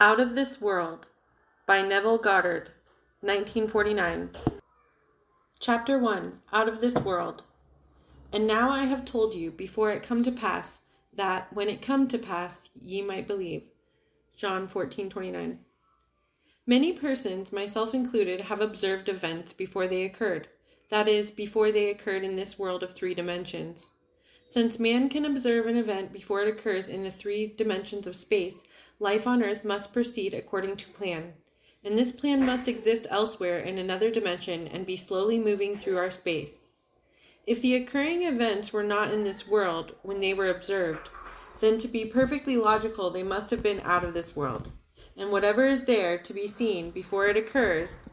Out of This World by Neville Goddard, 1949. Chapter 1. Out of This World. And now I have told you before it come to pass, that when it come to pass ye might believe. John 14:29. Many persons, myself included, have observed events before they occurred. That is, before they occurred in this world of 3 dimensions. Since man can observe an event before it occurs in the 3 dimensions of space, life on Earth must proceed according to plan. And this plan must exist elsewhere in another dimension and be slowly moving through our space. If the occurring events were not in this world when they were observed, then to be perfectly logical they must have been out of this world. And whatever is there to be seen before it occurs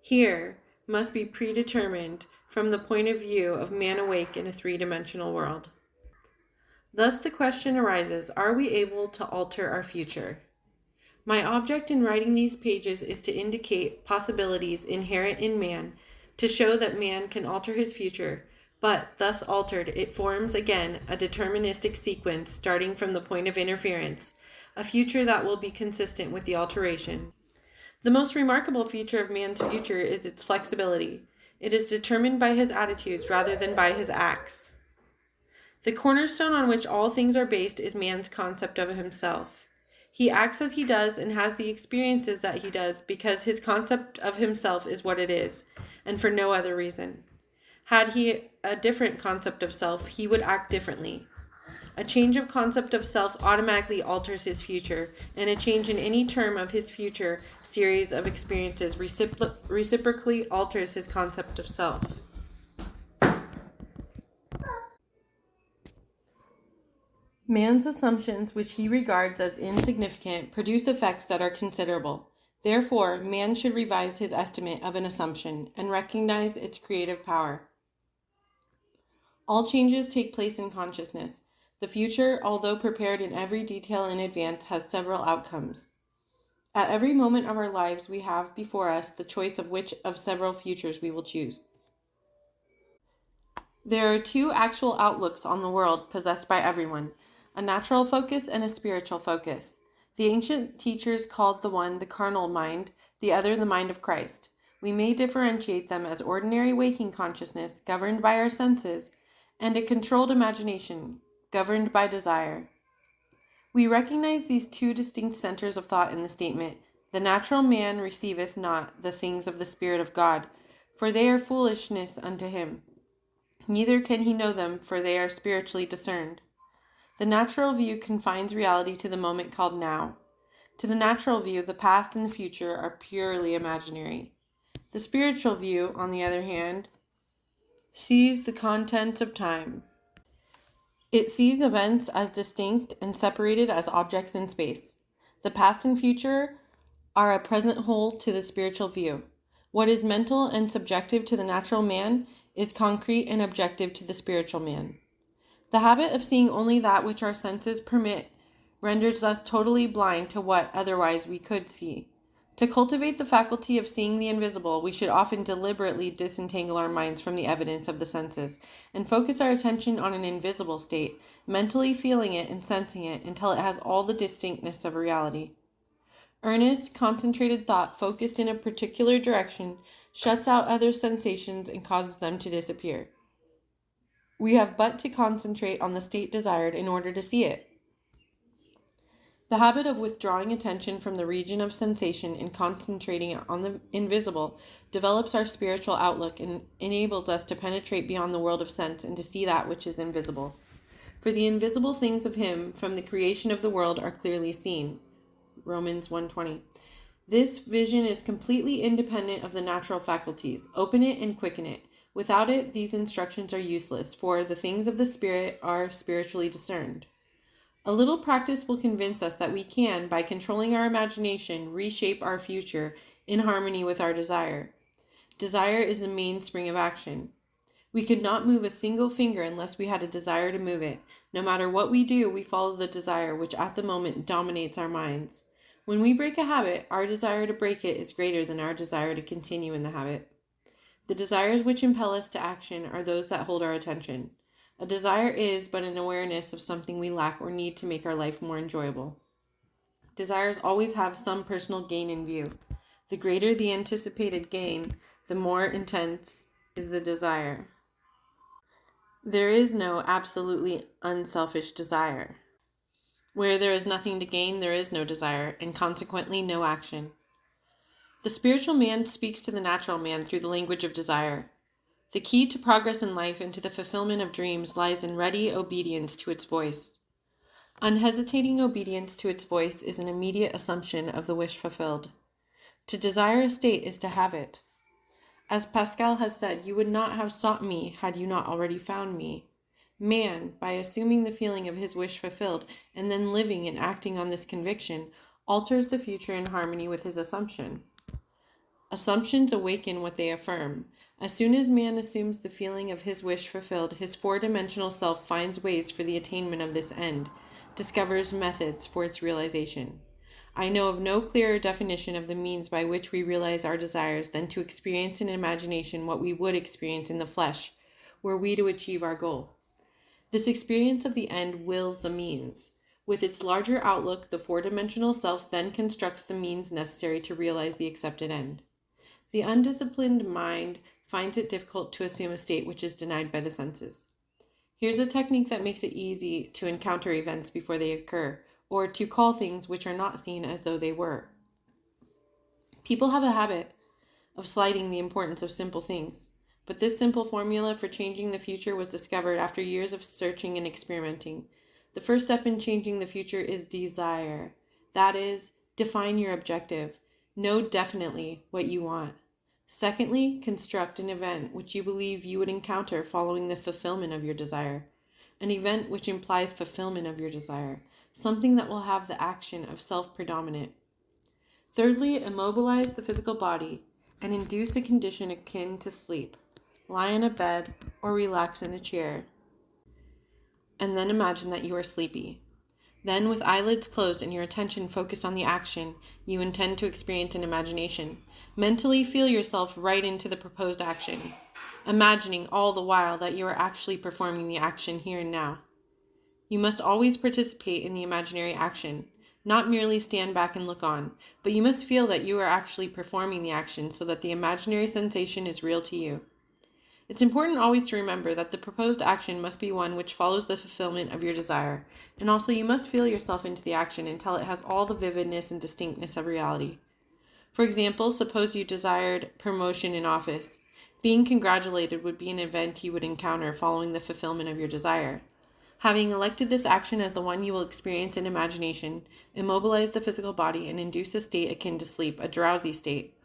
here must be predetermined from the point of view of man awake in a 3-dimensional world. Thus the question arises, are we able to alter our future? My object in writing these pages is to indicate possibilities inherent in man, to show that man can alter his future, but thus altered, it forms again a deterministic sequence starting from the point of interference, a future that will be consistent with the alteration. The most remarkable feature of man's future is its flexibility. It is determined by his attitudes rather than by his acts. The cornerstone on which all things are based is man's concept of himself. He acts as he does and has the experiences that he does because his concept of himself is what it is, and for no other reason. Had he a different concept of self, he would act differently. A change of concept of self automatically alters his future, and a change in any term of his future series of experiences reciprocally alters his concept of self. Man's assumptions, which he regards as insignificant, produce effects that are considerable. Therefore, man should revise his estimate of an assumption and recognize its creative power. All changes take place in consciousness. The future, although prepared in every detail in advance, has several outcomes. At every moment of our lives, we have before us the choice of which of several futures we will choose. There are 2 actual outlooks on the world possessed by everyone, a natural focus and a spiritual focus. The ancient teachers called the one the carnal mind, the other the mind of Christ. We may differentiate them as ordinary waking consciousness, governed by our senses, and a controlled imagination, governed by desire. We recognize these 2 distinct centers of thought in the statement, "The natural man receiveth not the things of the Spirit of God, for they are foolishness unto him. Neither can he know them, for they are spiritually discerned." The natural view confines reality to the moment called now. To the natural view, the past and the future are purely imaginary. The spiritual view, on the other hand, sees the contents of time. It sees events as distinct and separated as objects in space. The past and future are a present whole to the spiritual view. What is mental and subjective to the natural man is concrete and objective to the spiritual man. The habit of seeing only that which our senses permit renders us totally blind to what otherwise we could see. To cultivate the faculty of seeing the invisible, we should often deliberately disentangle our minds from the evidence of the senses and focus our attention on an invisible state, mentally feeling it and sensing it until it has all the distinctness of reality. Earnest, concentrated thought focused in a particular direction shuts out other sensations and causes them to disappear. We have but to concentrate on the state desired in order to see it. The habit of withdrawing attention from the region of sensation and concentrating on the invisible develops our spiritual outlook and enables us to penetrate beyond the world of sense and to see that which is invisible. For the invisible things of him from the creation of the world are clearly seen. Romans 1:20. This vision is completely independent of the natural faculties. Open it and quicken it. Without it, these instructions are useless, for the things of the Spirit are spiritually discerned. A little practice will convince us that we can, by controlling our imagination, reshape our future in harmony with our desire. Desire is the mainspring of action. We could not move a single finger unless we had a desire to move it. No matter what we do, we follow the desire, which at the moment dominates our minds. When we break a habit, our desire to break it is greater than our desire to continue in the habit. The desires which impel us to action are those that hold our attention. A desire is but an awareness of something we lack or need to make our life more enjoyable. Desires always have some personal gain in view. The greater the anticipated gain, the more intense is the desire. There is no absolutely unselfish desire. Where there is nothing to gain, there is no desire, and consequently no action. The spiritual man speaks to the natural man through the language of desire. The key to progress in life and to the fulfillment of dreams lies in ready obedience to its voice. Unhesitating obedience to its voice is an immediate assumption of the wish fulfilled. To desire a state is to have it. As Pascal has said, you would not have sought me had you not already found me. Man, by assuming the feeling of his wish fulfilled and then living and acting on this conviction, alters the future in harmony with his assumption. Assumptions awaken what they affirm. As soon as man assumes the feeling of his wish fulfilled, his four-dimensional self finds ways for the attainment of this end, discovers methods for its realization. I know of no clearer definition of the means by which we realize our desires than to experience in imagination what we would experience in the flesh, were we to achieve our goal. This experience of the end wills the means. With its larger outlook, the four-dimensional self then constructs the means necessary to realize the accepted end. The undisciplined mind finds it difficult to assume a state which is denied by the senses. Here's a technique that makes it easy to encounter events before they occur, or to call things which are not seen as though they were. People have a habit of slighting the importance of simple things, but this simple formula for changing the future was discovered after years of searching and experimenting. The first step in changing the future is desire. That is, define your objective. Know definitely what you want. Secondly, construct an event which you believe you would encounter following the fulfillment of your desire. An event which implies fulfillment of your desire. Something that will have the action of self-predominant. Thirdly, immobilize the physical body and induce a condition akin to sleep. Lie on a bed or relax in a chair. And then imagine that you are sleepy. Then, with eyelids closed and your attention focused on the action you intend to experience in imagination, mentally feel yourself right into the proposed action, imagining all the while that you are actually performing the action here and now. You must always participate in the imaginary action, not merely stand back and look on, but you must feel that you are actually performing the action so that the imaginary sensation is real to you. It's important always to remember that the proposed action must be one which follows the fulfillment of your desire, and also you must feel yourself into the action until it has all the vividness and distinctness of reality. For example, suppose you desired promotion in office. Being congratulated would be an event you would encounter following the fulfillment of your desire. Having elected this action as the one you will experience in imagination, immobilize the physical body and induce a state akin to sleep, a drowsy state,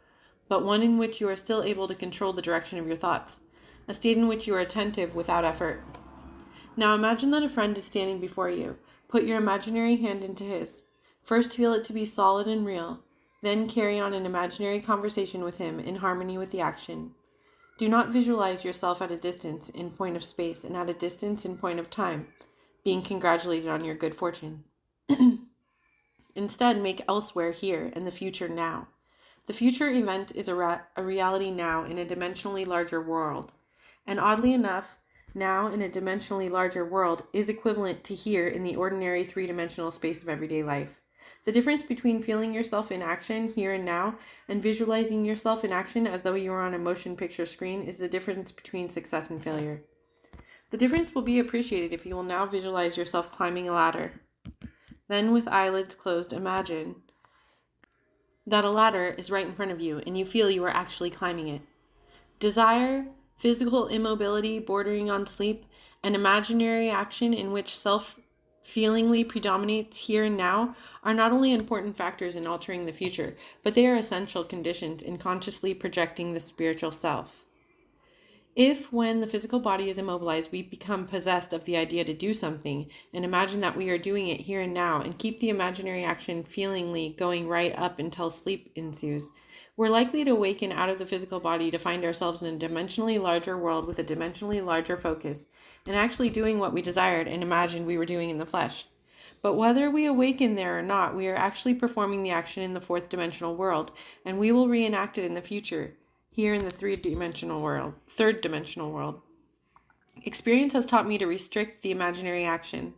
but one in which you are still able to control the direction of your thoughts, a state in which you are attentive without effort. Now imagine that a friend is standing before you. Put your imaginary hand into his. First feel it to be solid and real, then carry on an imaginary conversation with him in harmony with the action. Do not visualize yourself at a distance in point of space and at a distance in point of time, being congratulated on your good fortune. Instead, make elsewhere here and the future now. The future event is a reality now in a dimensionally larger world. And oddly enough, now in a dimensionally larger world is equivalent to here in the ordinary three-dimensional space of everyday life. The difference between feeling yourself in action here and now and visualizing yourself in action as though you were on a motion picture screen is the difference between success and failure. The difference will be appreciated if you will now visualize yourself climbing a ladder. Then, with eyelids closed, imagine that a ladder is right in front of you and you feel you are actually climbing it. Desire, physical immobility bordering on sleep, and imaginary action in which self-feelingly predominates here and now are not only important factors in altering the future, but they are essential conditions in consciously projecting the spiritual self. If, when the physical body is immobilized, we become possessed of the idea to do something and imagine that we are doing it here and now and keep the imaginary action feelingly going right up until sleep ensues, we're likely to awaken out of the physical body to find ourselves in a dimensionally larger world with a dimensionally larger focus and actually doing what we desired and imagined we were doing in the flesh. But whether we awaken there or not, we are actually performing the action in the fourth dimensional world, and we will reenact it in the future, here in the third dimensional world. Experience has taught me to restrict the imaginary action.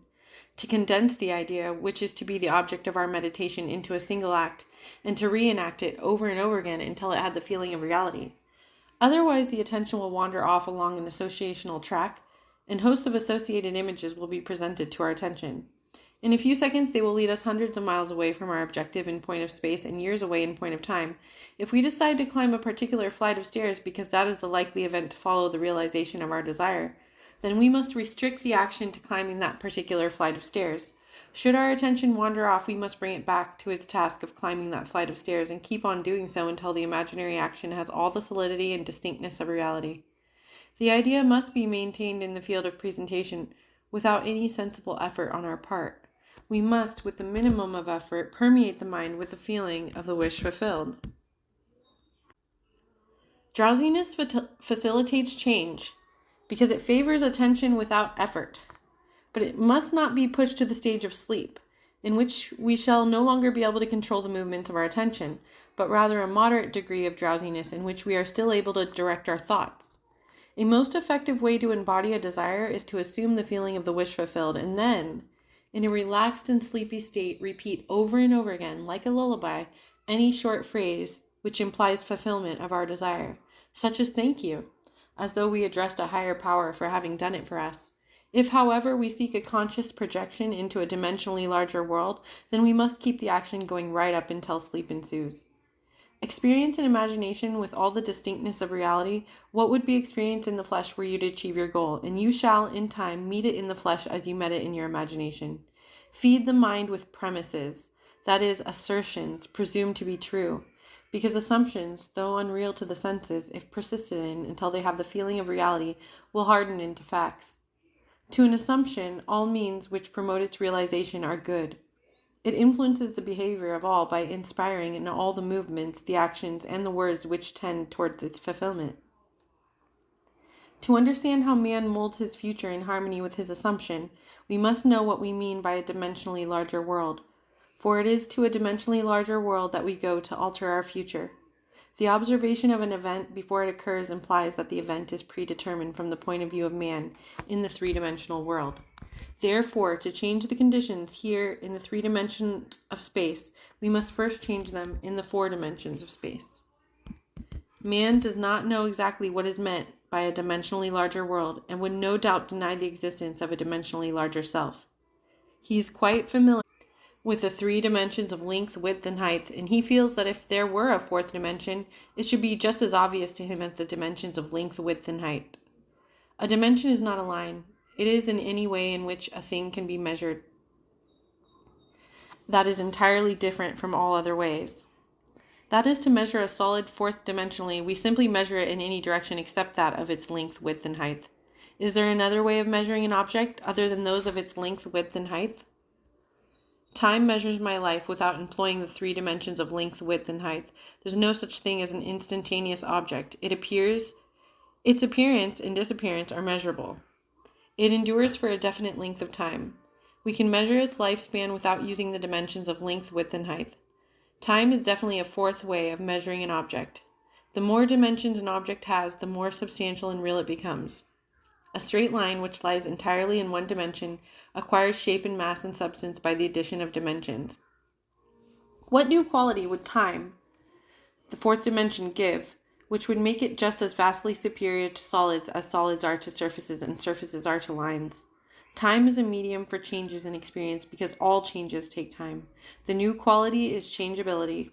to condense the idea, which is to be the object of our meditation, into a single act, and to reenact it over and over again until it had the feeling of reality. Otherwise, the attention will wander off along an associational track, and hosts of associated images will be presented to our attention. In a few seconds, they will lead us hundreds of miles away from our objective in point of space and years away in point of time. If we decide to climb a particular flight of stairs because that is the likely event to follow the realization of our desire, then we must restrict the action to climbing that particular flight of stairs. Should our attention wander off, we must bring it back to its task of climbing that flight of stairs and keep on doing so until the imaginary action has all the solidity and distinctness of reality. The idea must be maintained in the field of presentation without any sensible effort on our part. We must, with the minimum of effort, permeate the mind with the feeling of the wish fulfilled. Drowsiness facilitates change because it favors attention without effort. But it must not be pushed to the stage of sleep, in which we shall no longer be able to control the movements of our attention, but rather a moderate degree of drowsiness in which we are still able to direct our thoughts. A most effective way to embody a desire is to assume the feeling of the wish fulfilled, and then, in a relaxed and sleepy state, repeat over and over again, like a lullaby, any short phrase which implies fulfillment of our desire, such as thank you, as though we addressed a higher power for having done it for us. If, however, we seek a conscious projection into a dimensionally larger world, then we must keep the action going right up until sleep ensues. Experience in imagination with all the distinctness of reality what would be experienced in the flesh were you to achieve your goal, and you shall, in time, meet it in the flesh as you met it in your imagination. Feed the mind with premises, that is, assertions presumed to be true, because assumptions, though unreal to the senses, if persisted in until they have the feeling of reality, will harden into facts. To an assumption, all means which promote its realization are good. It influences the behavior of all by inspiring in all the movements, the actions, and the words which tend towards its fulfillment. To understand how man molds his future in harmony with his assumption, we must know what we mean by a dimensionally larger world, for it is to a dimensionally larger world that we go to alter our future. The observation of an event before it occurs implies that the event is predetermined from the point of view of man in the three-dimensional world. Therefore, to change the conditions here in the 3 dimensions of space, we must first change them in the 4 dimensions of space. Man does not know exactly what is meant by a dimensionally larger world and would no doubt deny the existence of a dimensionally larger self. He is quite familiar with the 3 dimensions of length, width, and height, and he feels that if there were a 4th dimension, it should be just as obvious to him as the dimensions of length, width, and height. A dimension is not a line. It is in any way in which a thing can be measured. That is entirely different from all other ways. That is to measure a solid 4th dimensionally, we simply measure it in any direction except that of its length, width, and height. Is there another way of measuring an object other than those of its length, width, and height? Time measures my life without employing the 3 dimensions of length, width, and height. There's no such thing as an instantaneous object. Its appearance and disappearance are measurable. It endures for a definite length of time. We can measure its lifespan without using the dimensions of length, width, and height. Time is definitely a 4th way of measuring an object. The more dimensions an object has, the more substantial and real it becomes. A straight line which lies entirely in one dimension acquires shape and mass and substance by the addition of dimensions. What new quality would time, the 4th dimension, give, which would make it just as vastly superior to solids as solids are to surfaces and surfaces are to lines? Time is a medium for changes in experience because all changes take time. The new quality is changeability.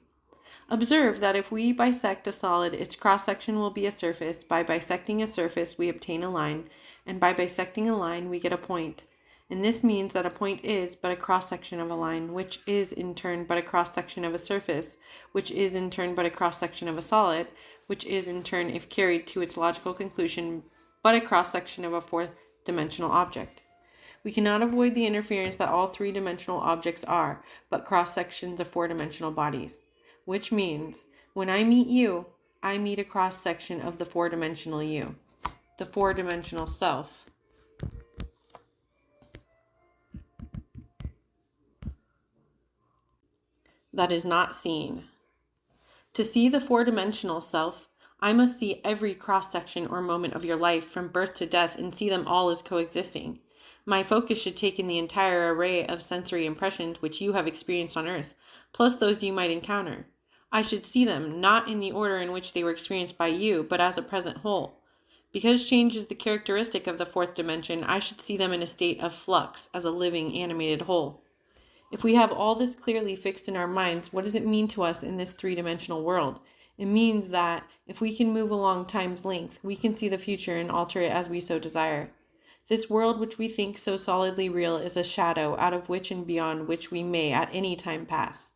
Observe that if we bisect a solid, its cross-section will be a surface. By bisecting a surface, we obtain a line, and by bisecting a line, we get a point. And this means that a point is but a cross-section of a line, which is in turn but a cross-section of a surface, which is in turn but a cross-section of a solid, which is in turn, if carried to its logical conclusion, but a cross-section of a 4th-dimensional object. We cannot avoid the interference that all 3-dimensional objects are but cross-sections of 4-dimensional bodies. Which means, when I meet you, I meet a cross-section of the 4-dimensional you, the 4-dimensional self. That is not seen. To see the 4-dimensional self, I must see every cross-section or moment of your life from birth to death and see them all as coexisting. My focus should take in the entire array of sensory impressions which you have experienced on earth, plus those you might encounter. I should see them, not in the order in which they were experienced by you, but as a present whole. Because change is the characteristic of the fourth dimension, I should see them in a state of flux, as a living, animated whole. If we have all this clearly fixed in our minds, what does it mean to us in this three-dimensional world? It means that, if we can move along time's length, we can see the future and alter it as we so desire. This world which we think so solidly real is a shadow out of which and beyond which we may at any time pass.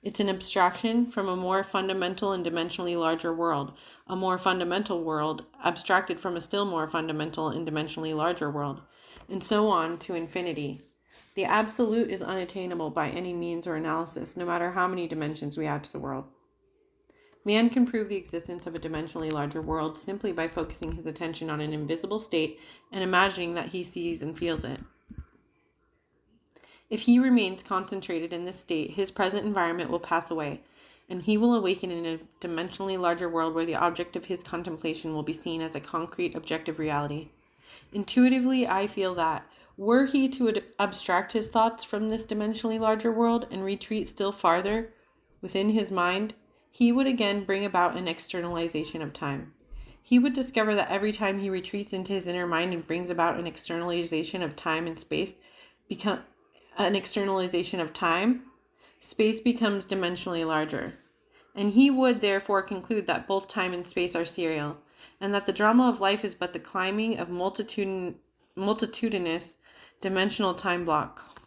It's an abstraction from a more fundamental and dimensionally larger world, a more fundamental world abstracted from a still more fundamental and dimensionally larger world, and so on to infinity. The absolute is unattainable by any means or analysis, no matter how many dimensions we add to the world. Man can prove the existence of a dimensionally larger world simply by focusing his attention on an invisible state and imagining that he sees and feels it. If he remains concentrated in this state, his present environment will pass away, and he will awaken in a dimensionally larger world where the object of his contemplation will be seen as a concrete, objective reality. Intuitively, I feel that, were he to abstract his thoughts from this dimensionally larger world and retreat still farther within his mind, he would again bring about an externalization of time. He would discover that every time he retreats into his inner mind and brings about an externalization of time and space, space becomes dimensionally larger. And he would therefore conclude that both time and space are serial, and that the drama of life is but the climbing of multitudinous dimensional time block.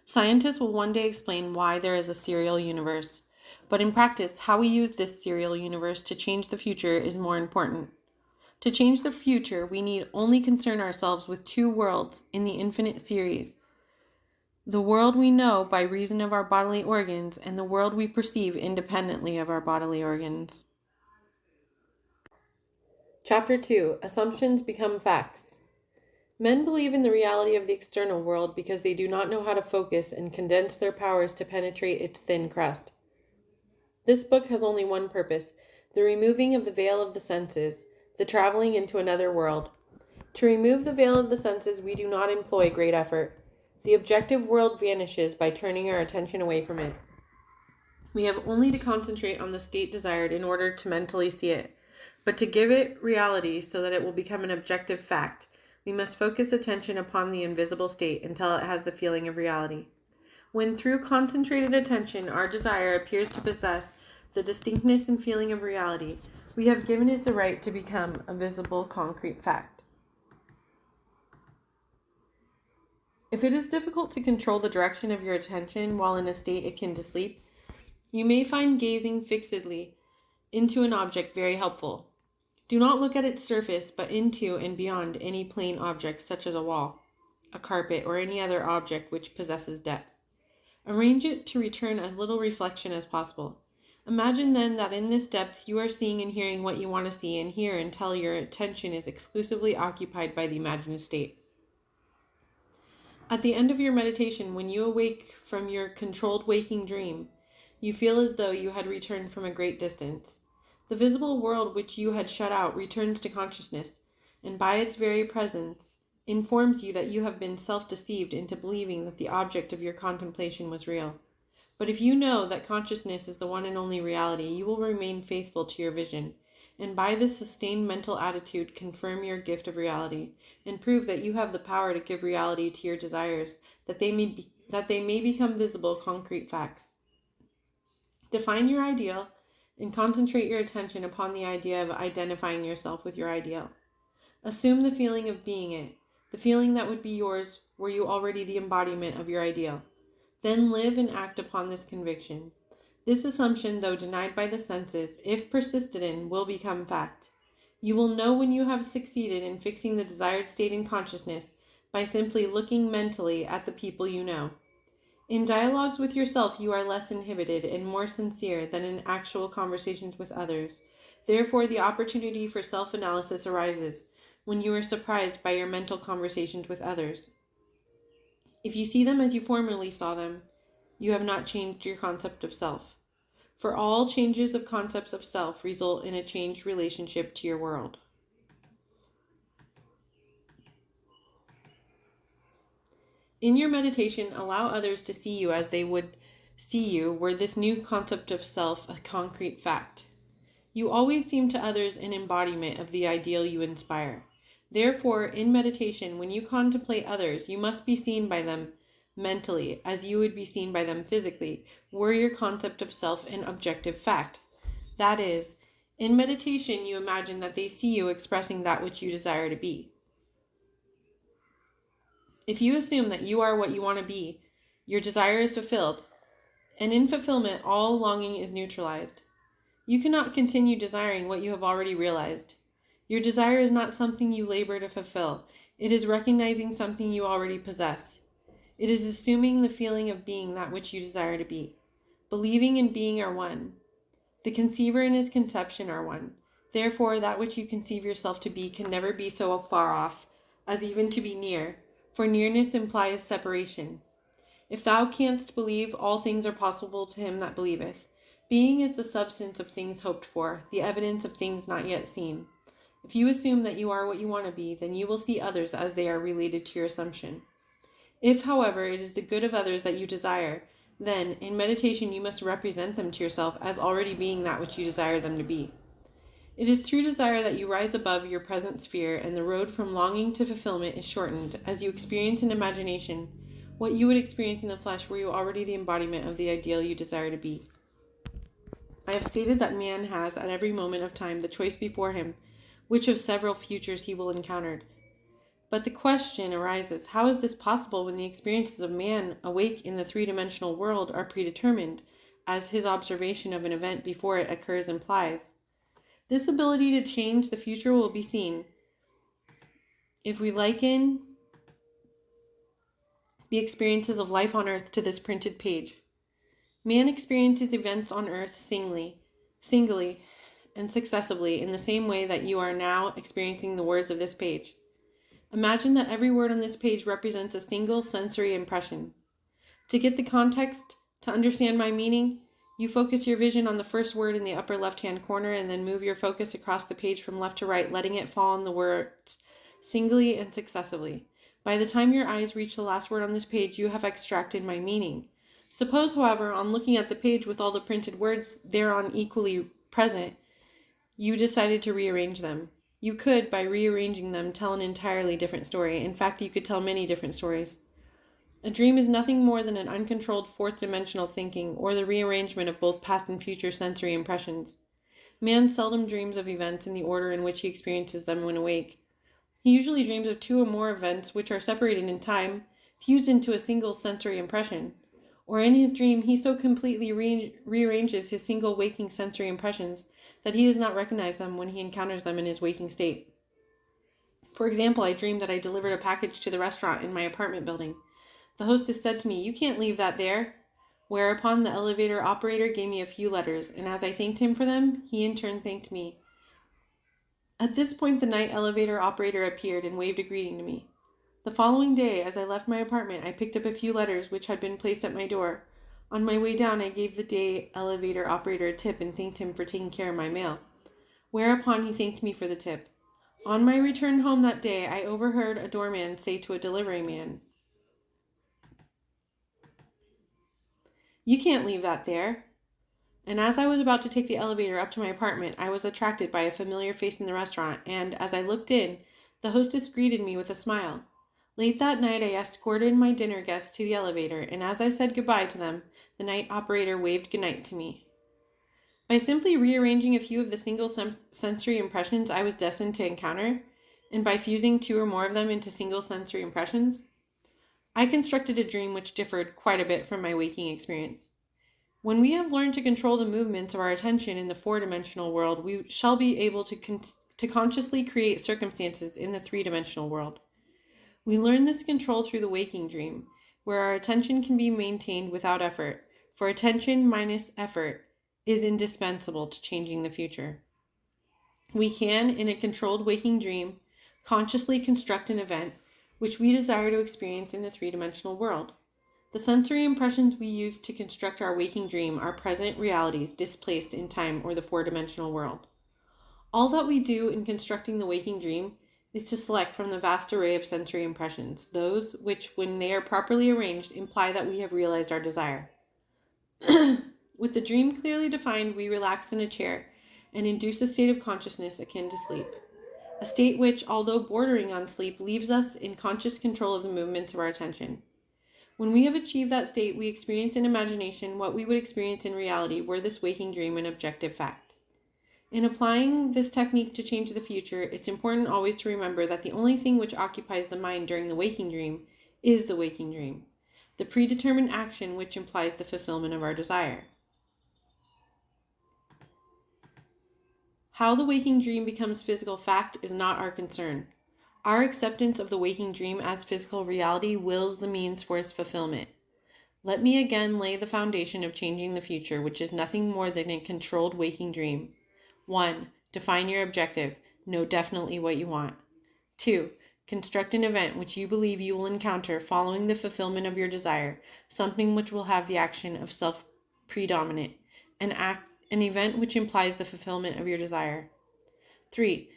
Scientists will one day explain why there is a serial universe. But in practice, how we use this serial universe to change the future is more important. To change the future, we need only concern ourselves with two worlds in the infinite series. The world we know by reason of our bodily organs, and the world we perceive independently of our bodily organs. Chapter 2. Assumptions become facts. Men believe in the reality of the external world because they do not know how to focus and condense their powers to penetrate its thin crust. This book has only one purpose, the removing of the veil of the senses, the traveling into another world. To remove the veil of the senses, we do not employ great effort. The objective world vanishes by turning our attention away from it. We have only to concentrate on the state desired in order to mentally see it. But to give it reality so that it will become an objective fact, we must focus attention upon the invisible state until it has the feeling of reality. When through concentrated attention our desire appears to possess the distinctness and feeling of reality, we have given it the right to become a visible, concrete fact. If it is difficult to control the direction of your attention while in a state akin to sleep, you may find gazing fixedly into an object very helpful. Do not look at its surface, but into and beyond any plane object such as a wall, a carpet, or any other object which possesses depth. Arrange it to return as little reflection as possible. Imagine then that in this depth you are seeing and hearing what you want to see and hear until your attention is exclusively occupied by the imagined state. At the end of your meditation, when you awake from your controlled waking dream, you feel as though you had returned from a great distance. The visible world which you had shut out returns to consciousness, and by its very presence informs you that you have been self-deceived into believing that the object of your contemplation was real. But if you know that consciousness is the one and only reality, you will remain faithful to your vision, and by this sustained mental attitude confirm your gift of reality, and prove that you have the power to give reality to your desires, that they may become visible, concrete facts. Define your ideal, and concentrate your attention upon the idea of identifying yourself with your ideal. Assume the feeling of being it, the feeling that would be yours were you already the embodiment of your ideal. Then live and act upon this conviction. This assumption, though denied by the senses, if persisted in, will become fact. You will know when you have succeeded in fixing the desired state in consciousness by simply looking mentally at the people you know. In dialogues with yourself, you are less inhibited and more sincere than in actual conversations with others. Therefore, the opportunity for self-analysis arises when you are surprised by your mental conversations with others. If you see them as you formerly saw them, you have not changed your concept of self. For all changes of concepts of self result in a changed relationship to your world. In your meditation, allow others to see you as they would see you, were this new concept of self a concrete fact. You always seem to others an embodiment of the ideal you inspire. Therefore, in meditation, when you contemplate others, you must be seen by them mentally, as you would be seen by them physically, were your concept of self an objective fact. That is, in meditation, you imagine that they see you expressing that which you desire to be. If you assume that you are what you want to be, your desire is fulfilled, and in fulfillment, all longing is neutralized. You cannot continue desiring what you have already realized. Your desire is not something you labor to fulfill. It is recognizing something you already possess. It is assuming the feeling of being that which you desire to be. Believing and being are one. The conceiver and his conception are one. Therefore, that which you conceive yourself to be can never be so far off as even to be near, for nearness implies separation. If thou canst believe, all things are possible to him that believeth. Being is the substance of things hoped for, the evidence of things not yet seen. If you assume that you are what you want to be, then you will see others as they are related to your assumption. If, however, it is the good of others that you desire, then, in meditation, you must represent them to yourself as already being that which you desire them to be. It is through desire that you rise above your present sphere, and the road from longing to fulfillment is shortened, as you experience in imagination what you would experience in the flesh were you already the embodiment of the ideal you desire to be. I have stated that man has, at every moment of time, the choice before him, which of several futures he will encounter. But the question arises, how is this possible when the experiences of man awake in the three-dimensional world are predetermined, as his observation of an event before it occurs implies? This ability to change the future will be seen if we liken the experiences of life on earth to this printed page. Man experiences events on earth singly, and successively in the same way that you are now experiencing the words of this page. Imagine that every word on this page represents a single sensory impression. To get the context, to understand my meaning, you focus your vision on the first word in the upper left-hand corner and then move your focus across the page from left to right, letting it fall on the words singly and successively. By the time your eyes reach the last word on this page, you have extracted my meaning. Suppose, however, on looking at the page with all the printed words thereon equally present, you decided to rearrange them. You could, by rearranging them, tell an entirely different story. In fact, you could tell many different stories. A dream is nothing more than an uncontrolled fourth-dimensional thinking, or the rearrangement of both past and future sensory impressions. Man seldom dreams of events in the order in which he experiences them when awake. He usually dreams of two or more events which are separated in time, fused into a single sensory impression. Or in his dream, he so completely rearranges his single waking sensory impressions that he does not recognize them when he encounters them in his waking state. For example, I dreamed that I delivered a package to the restaurant in my apartment building. The hostess said to me, "You can't leave that there," whereupon the elevator operator gave me a few letters, and as I thanked him for them, he in turn thanked me. At this point, the night elevator operator appeared and waved a greeting to me. The following day, as I left my apartment, I picked up a few letters which had been placed at my door. On my way down, I gave the day elevator operator a tip and thanked him for taking care of my mail, whereupon he thanked me for the tip. On my return home that day, I overheard a doorman say to a delivery man, "You can't leave that there." And as I was about to take the elevator up to my apartment, I was attracted by a familiar face in the restaurant, and as I looked in, the hostess greeted me with a smile. Late that night, I escorted my dinner guests to the elevator, and as I said goodbye to them, the night operator waved goodnight to me. By simply rearranging a few of the single sensory impressions I was destined to encounter, and by fusing two or more of them into single sensory impressions, I constructed a dream which differed quite a bit from my waking experience. When we have learned to control the movements of our attention in the four-dimensional world, we shall be able to consciously create circumstances in the three-dimensional world. We learn this control through the waking dream, where our attention can be maintained without effort, for attention minus effort is indispensable to changing the future. We can, in a controlled waking dream, consciously construct an event which we desire to experience in the three-dimensional world. The sensory impressions we use to construct our waking dream are present realities displaced in time or the four-dimensional world. All that we do in constructing the waking dream is to select from the vast array of sensory impressions, those which, when they are properly arranged, imply that we have realized our desire. With the dream clearly defined, we relax in a chair and induce a state of consciousness akin to sleep. A state which, although bordering on sleep, leaves us in conscious control of the movements of our attention. When we have achieved that state, we experience in imagination what we would experience in reality were this waking dream an objective fact. In applying this technique to change the future, it's important always to remember that the only thing which occupies the mind during the waking dream is the waking dream, the predetermined action which implies the fulfillment of our desire. How the waking dream becomes physical fact is not our concern. Our acceptance of the waking dream as physical reality wills the means for its fulfillment. Let me again lay the foundation of changing the future, which is nothing more than a controlled waking dream. 1. Define your objective. Know definitely what you want. 2. Construct an event which you believe you will encounter following the fulfillment of your desire, something which will have the action of self-predominant, an event which implies the fulfillment of your desire. 3.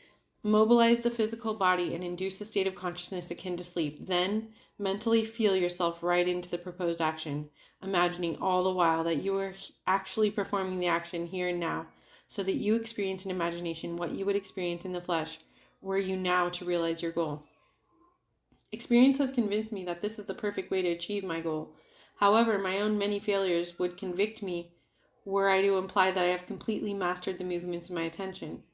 Mobilize the physical body and induce a state of consciousness akin to sleep. Then, mentally feel yourself right into the proposed action, imagining all the while that you are actually performing the action here and now, so that you experience in imagination what you would experience in the flesh were you now to realize your goal. Experience has convinced me that this is the perfect way to achieve my goal. However, my own many failures would convict me were I to imply that I have completely mastered the movements of my attention.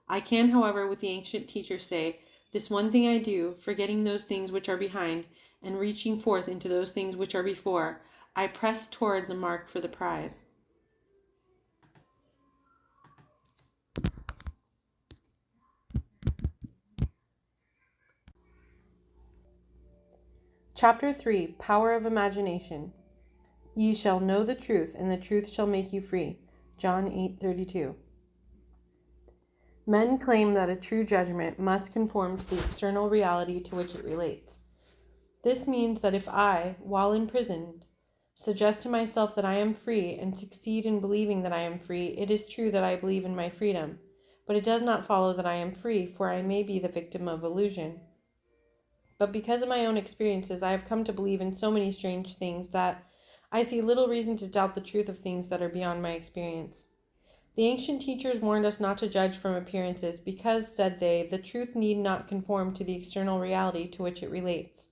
I can, however, with the ancient teachers say, this one thing I do, forgetting those things which are behind, and reaching forth into those things which are before, I press toward the mark for the prize. Chapter 3, Power of Imagination. Ye shall know the truth, and the truth shall make you free. John 8:32. Men claim that a true judgment must conform to the external reality to which it relates. This means that if I, while imprisoned, suggest to myself that I am free and succeed in believing that I am free, it is true that I believe in my freedom, but it does not follow that I am free, for I may be the victim of illusion. But because of my own experiences, I have come to believe in so many strange things that I see little reason to doubt the truth of things that are beyond my experience. The ancient teachers warned us not to judge from appearances because, said they, the truth need not conform to the external reality to which it relates.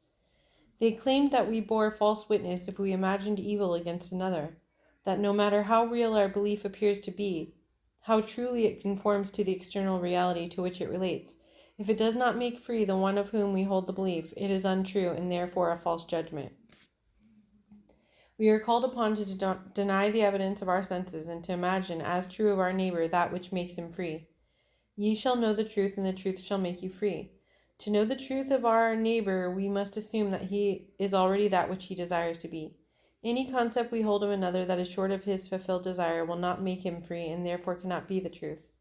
They claimed that we bore false witness if we imagined evil against another, that no matter how real our belief appears to be, how truly it conforms to the external reality to which it relates, if it does not make free the one of whom we hold the belief, it is untrue and therefore a false judgment. We are called upon to deny the evidence of our senses and to imagine as true of our neighbor that which makes him free. Ye shall know the truth, and the truth shall make you free. To know the truth of our neighbor, we must assume that he is already that which he desires to be. Any concept we hold of another that is short of his fulfilled desire will not make him free, and therefore cannot be the truth.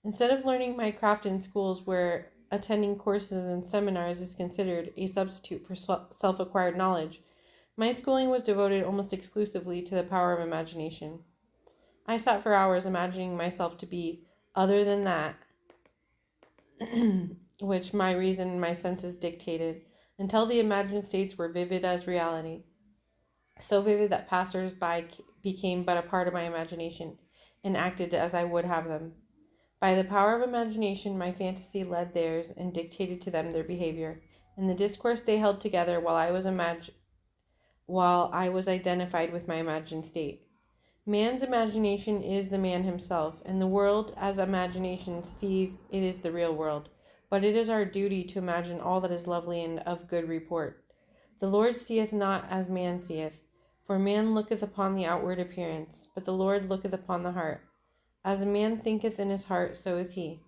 Instead of learning my craft in schools where attending courses and seminars is considered a substitute for self-acquired knowledge, my schooling was devoted almost exclusively to the power of imagination. I sat for hours imagining myself to be other than that which my reason and my senses dictated, until the imagined states were vivid as reality, so vivid that passers-by became but a part of my imagination, and acted as I would have them. By the power of imagination, my fantasy led theirs, and dictated to them their behavior, and the discourse they held together while I was identified with my imagined state. Man's imagination is the man himself, and the world as imagination sees it is the real world. But it is our duty to imagine all that is lovely and of good report. The Lord seeth not as man seeth, for man looketh upon the outward appearance, but the Lord looketh upon the heart. As a man thinketh in his heart, so is he.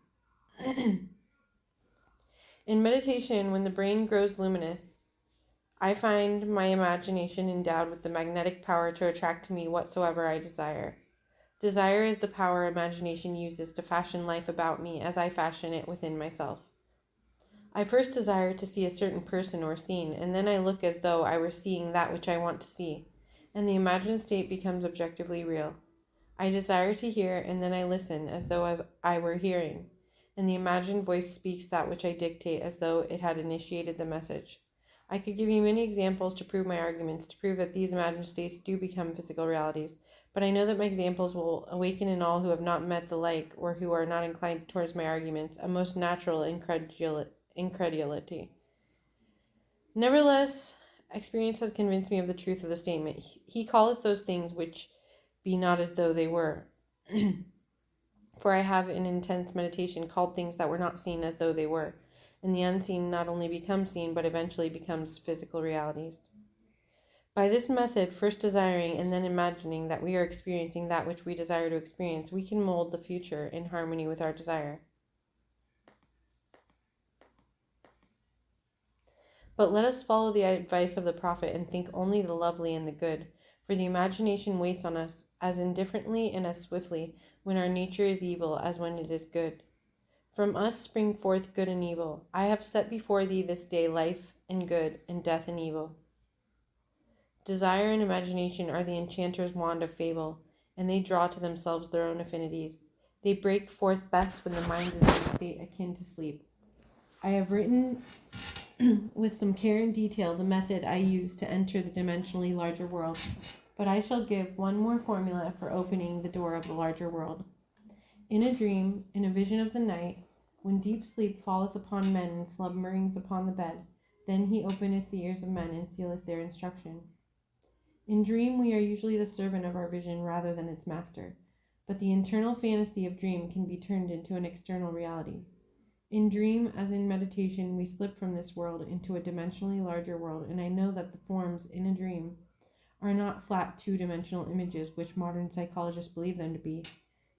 In meditation, when the brain grows luminous, I find my imagination endowed with the magnetic power to attract to me whatsoever I desire. Desire is the power imagination uses to fashion life about me as I fashion it within myself. I first desire to see a certain person or scene, and then I look as though I were seeing that which I want to see, and the imagined state becomes objectively real. I desire to hear, and then I listen as though I were hearing, and the imagined voice speaks that which I dictate as though it had initiated the message. I could give you many examples to prove my arguments, to prove that these imagined states do become physical realities, but I know that my examples will awaken in all who have not met the like, or who are not inclined towards my arguments, a most natural incredulity. Nevertheless, experience has convinced me of the truth of the statement. He calleth those things which be not as though they were. For I have in intense meditation called things that were not seen as though they were, and the unseen not only becomes seen, but eventually becomes physical realities. By this method, first desiring and then imagining that we are experiencing that which we desire to experience, we can mold the future in harmony with our desire. But let us follow the advice of the prophet and think only the lovely and the good, for the imagination waits on us as indifferently and as swiftly when our nature is evil as when it is good. From us spring forth good and evil. I have set before thee this day life and good, and death and evil. Desire and imagination are the enchanter's wand of fable, and they draw to themselves their own affinities. They break forth best when the mind is in a state akin to sleep. I have written with some care and detail the method I use to enter the dimensionally larger world, but I shall give one more formula for opening the door of the larger world. In a dream, in a vision of the night, when deep sleep falleth upon men and slumberings upon the bed, then he openeth the ears of men and sealeth their instruction. In dream we are usually the servant of our vision rather than its master, but the internal fantasy of dream can be turned into an external reality. In dream, as in meditation, we slip from this world into a dimensionally larger world, and I know that the forms in a dream are not flat two-dimensional images which modern psychologists believe them to be.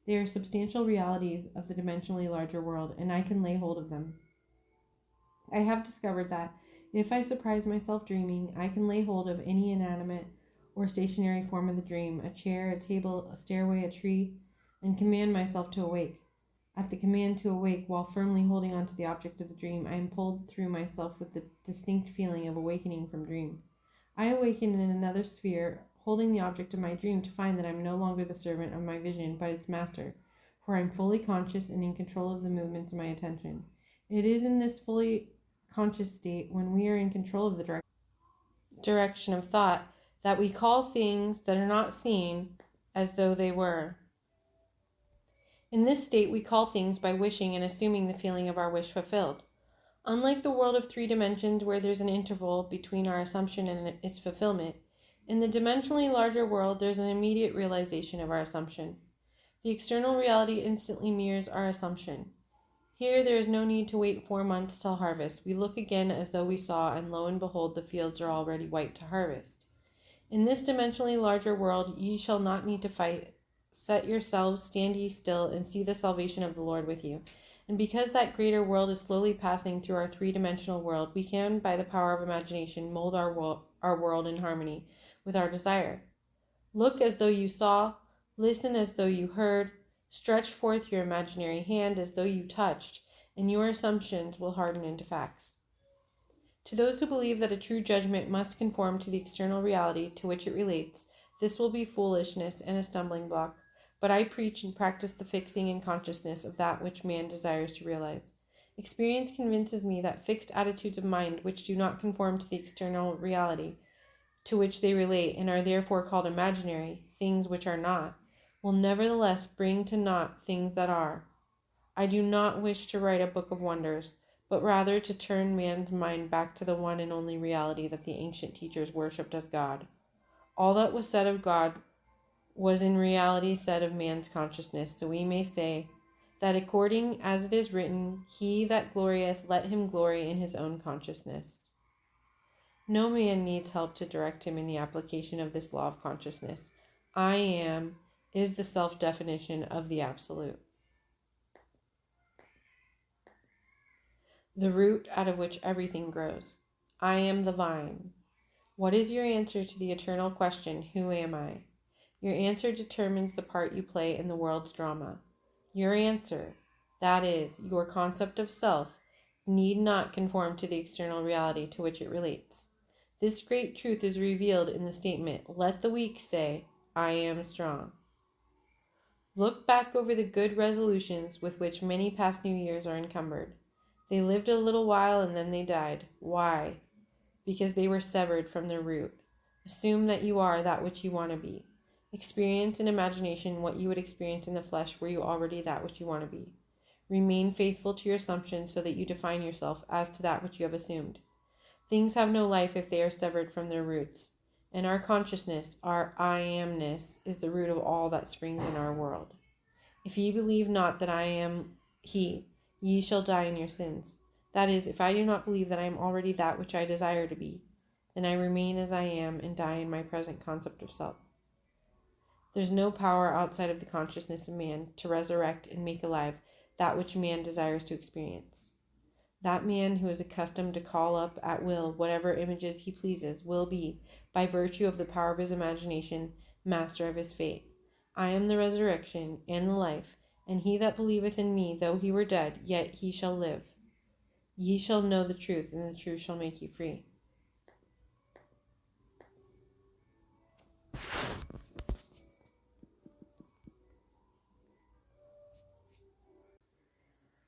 They are substantial realities of the dimensionally larger world, and I can lay hold of them. I have discovered that if I surprise myself dreaming, I can lay hold of any inanimate or stationary form of the dream, a chair, a table, a stairway, a tree, and command myself to awake. At the command to awake, while firmly holding on to the object of the dream, I am pulled through myself with the distinct feeling of awakening from dream. I awaken in another sphere, holding the object of my dream, to find that I am no longer the servant of my vision, but its master, for I am fully conscious and in control of the movements of my attention. It is in this fully conscious state, when we are in control of the direction of thought, that we call things that are not seen as though they were. In this state, we call things by wishing and assuming the feeling of our wish fulfilled. Unlike the world of 3 dimensions where there's an interval between our assumption and its fulfillment, in the dimensionally larger world there's an immediate realization of our assumption. The external reality instantly mirrors our assumption. Here there is no need to wait 4 months till harvest. We look again as though we saw, and lo and behold, the fields are already white to harvest. In this dimensionally larger world ye shall not need to fight. Set yourselves, stand ye still, and see the salvation of the Lord with you. And because that greater world is slowly passing through our 3-dimensional world, we can, by the power of imagination, mold our world in harmony with our desire. Look as though you saw, listen as though you heard, stretch forth your imaginary hand as though you touched, and your assumptions will harden into facts. To those who believe that a true judgment must conform to the external reality to which it relates, this will be foolishness and a stumbling block. But I preach and practice the fixing in consciousness of that which man desires to realize. Experience convinces me that fixed attitudes of mind which do not conform to the external reality to which they relate, and are therefore called imaginary, things which are not, will nevertheless bring to naught things that are. I do not wish to write a book of wonders, but rather to turn man's mind back to the one and only reality that the ancient teachers worshipped as God. All that was said of God was in reality said of man's consciousness, so we may say that according as it is written, he that glorieth, let him glory in his own consciousness. No man needs help to direct him in the application of this law of consciousness. I am is the self-definition of the absolute. The root out of which everything grows. I am the vine. What is your answer to the eternal question, who am I? Your answer determines the part you play in the world's drama. Your answer, that is, your concept of self, need not conform to the external reality to which it relates. This great truth is revealed in the statement, let the weak say, I am strong. Look back over the good resolutions with which many past New Years are encumbered. They lived a little while and then they died. Why? Because they were severed from their root. Assume that you are that which you want to be. Experience in imagination what you would experience in the flesh were you already that which you want to be. Remain faithful to your assumptions so that you define yourself as to that which you have assumed. Things have no life if they are severed from their roots. And our consciousness, our I amness, is the root of all that springs in our world. If ye believe not that I am he, ye shall die in your sins. That is, if I do not believe that I am already that which I desire to be, then I remain as I am and die in my present concept of self. There's no power outside of the consciousness of man to resurrect and make alive that which man desires to experience. That man who is accustomed to call up at will whatever images he pleases will be, by virtue of the power of his imagination, master of his fate. I am the resurrection and the life, and he that believeth in me, though he were dead, yet he shall live. Ye shall know the truth, and the truth shall make you free.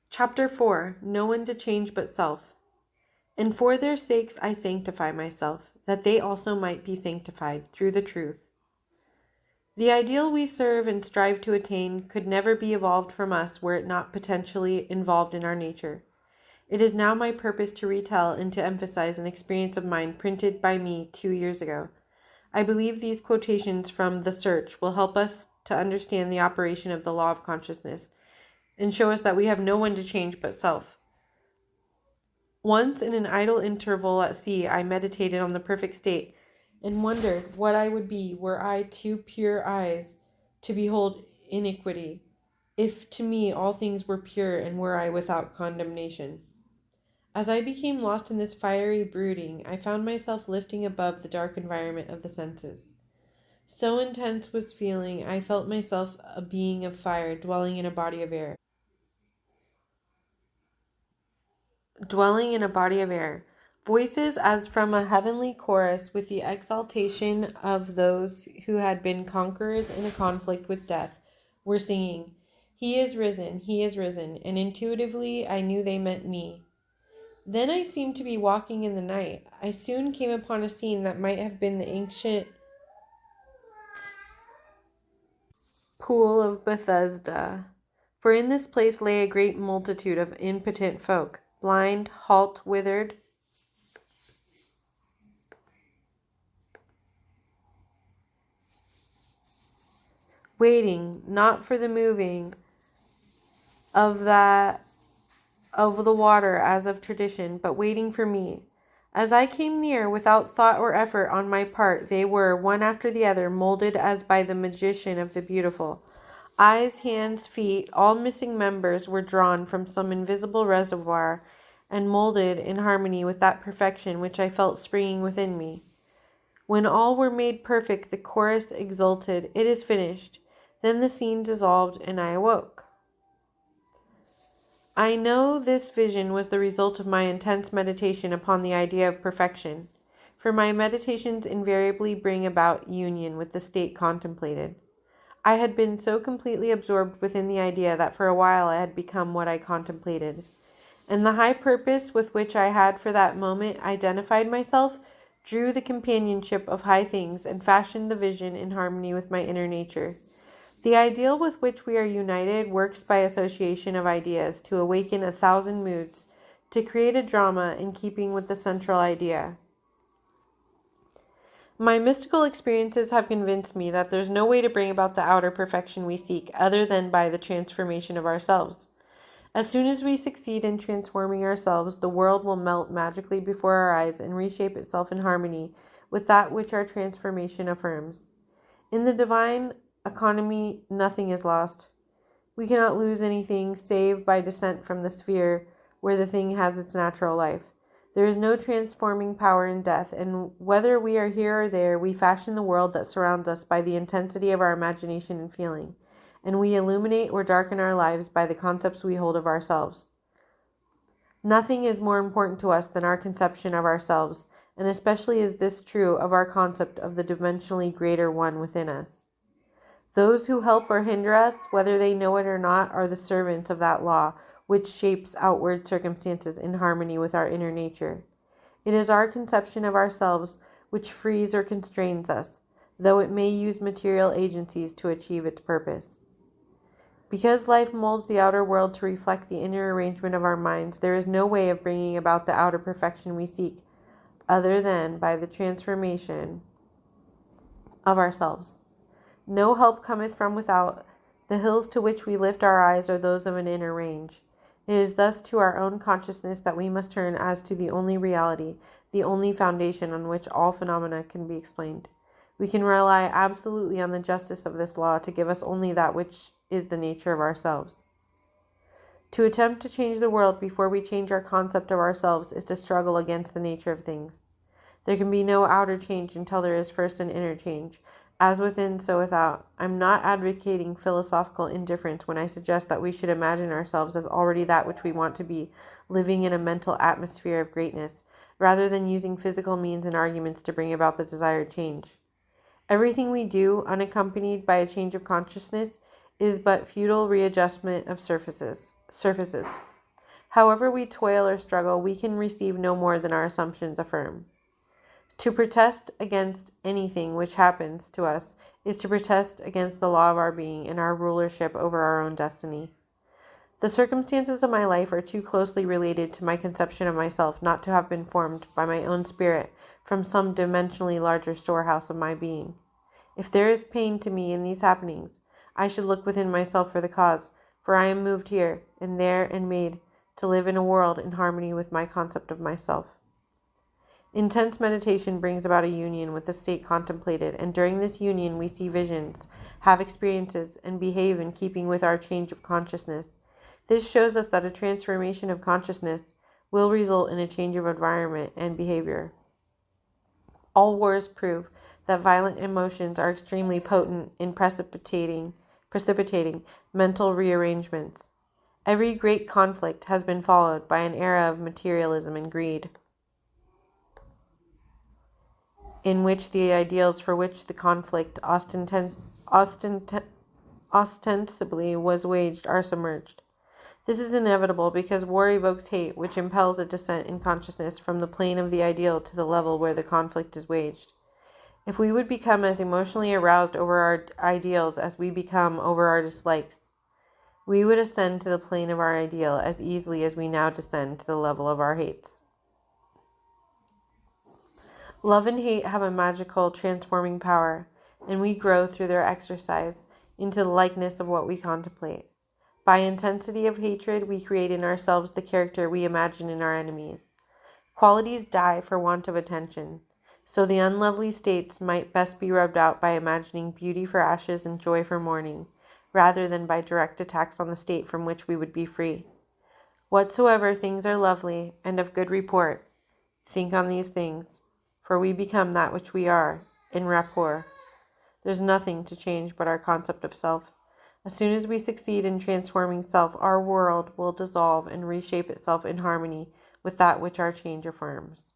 Chapter 4. No one to change but self. And for their sakes I sanctify myself, that they also might be sanctified through the truth. The ideal we serve and strive to attain could never be evolved from us were it not potentially involved in our nature. It is now my purpose to retell and to emphasize an experience of mine printed by me 2 years ago. I believe these quotations from The Search will help us to understand the operation of the law of consciousness and show us that we have no one to change but self. Once in an idle interval at sea, I meditated on the perfect state and wondered what I would be were I too pure eyes to behold iniquity, if to me all things were pure and were I without condemnation. As I became lost in this fiery brooding, I found myself lifting above the dark environment of the senses. So intense was feeling, I felt myself a being of fire dwelling in a body of air. Voices as from a heavenly chorus with the exaltation of those who had been conquerors in a conflict with death were singing, He is risen, and intuitively I knew they meant me. Then I seemed to be walking in the night. I soon came upon a scene that might have been the ancient pool of Bethesda, for in this place lay a great multitude of impotent folk, blind, halt, withered, waiting not for the moving of the water as of tradition, but waiting for me. As I came near, without thought or effort on my part, they were, one after the other, molded as by the magician of the beautiful. Eyes, hands, feet, all missing members were drawn from some invisible reservoir and molded in harmony with that perfection which I felt springing within me. When all were made perfect, the chorus exulted, It is finished. Then the scene dissolved, and I awoke. I know this vision was the result of my intense meditation upon the idea of perfection, for my meditations invariably bring about union with the state contemplated. I had been so completely absorbed within the idea that for a while I had become what I contemplated, and the high purpose with which I had for that moment identified myself drew the companionship of high things and fashioned the vision in harmony with my inner nature. The ideal with which we are united works by association of ideas to awaken 1,000 moods, to create a drama in keeping with the central idea. My mystical experiences have convinced me that there's no way to bring about the outer perfection we seek other than by the transformation of ourselves. As soon as we succeed in transforming ourselves, the world will melt magically before our eyes and reshape itself in harmony with that which our transformation affirms. In the divine economy, nothing is lost. We cannot lose anything save by descent from the sphere where the thing has its natural life. There is no transforming power in death, and whether we are here or there, we fashion the world that surrounds us by the intensity of our imagination and feeling, and we illuminate or darken our lives by the concepts we hold of ourselves. Nothing is more important to us than our conception of ourselves, and especially is this true of our concept of the dimensionally greater one within us. Those who help or hinder us, whether they know it or not, are the servants of that law, which shapes outward circumstances in harmony with our inner nature. It is our conception of ourselves which frees or constrains us, though it may use material agencies to achieve its purpose. Because life molds the outer world to reflect the inner arrangement of our minds, there is no way of bringing about the outer perfection we seek, other than by the transformation of ourselves. No help cometh from without. The hills to which we lift our eyes are those of an inner range. It is thus to our own consciousness that we must turn as to the only reality, the only foundation on which all phenomena can be explained. We can rely absolutely on the justice of this law to give us only that which is the nature of ourselves. To attempt to change the world before we change our concept of ourselves is to struggle against the nature of things. There can be no outer change until there is first an inner change. As within, so without. I'm not advocating philosophical indifference when I suggest that we should imagine ourselves as already that which we want to be, living in a mental atmosphere of greatness, rather than using physical means and arguments to bring about the desired change. Everything we do, unaccompanied by a change of consciousness, is but futile readjustment of surfaces. However we toil or struggle, we can receive no more than our assumptions affirm. To protest against anything which happens to us is to protest against the law of our being and our rulership over our own destiny. The circumstances of my life are too closely related to my conception of myself not to have been formed by my own spirit from some dimensionally larger storehouse of my being. If there is pain to me in these happenings, I should look within myself for the cause, for I am moved here and there and made to live in a world in harmony with my concept of myself. Intense meditation brings about a union with the state contemplated, and during this union we see visions, have experiences, and behave in keeping with our change of consciousness. This shows us that a transformation of consciousness will result in a change of environment and behavior. All wars prove that violent emotions are extremely potent in precipitating mental rearrangements. Every great conflict has been followed by an era of materialism and greed, in which the ideals for which the conflict ostensibly was waged are submerged. This is inevitable because war evokes hate, which impels a descent in consciousness from the plane of the ideal to the level where the conflict is waged. If we would become as emotionally aroused over our ideals as we become over our dislikes, we would ascend to the plane of our ideal as easily as we now descend to the level of our hates. Love and hate have a magical transforming power, and we grow through their exercise into the likeness of what we contemplate. By intensity of hatred, we create in ourselves the character we imagine in our enemies. Qualities die for want of attention, so the unlovely states might best be rubbed out by imagining beauty for ashes and joy for mourning, rather than by direct attacks on the state from which we would be free. Whatsoever things are lovely and of good report, think on these things, for we become that which we are, in rapport. There's nothing to change but our concept of self. As soon as we succeed in transforming self, our world will dissolve and reshape itself in harmony with that which our change affirms.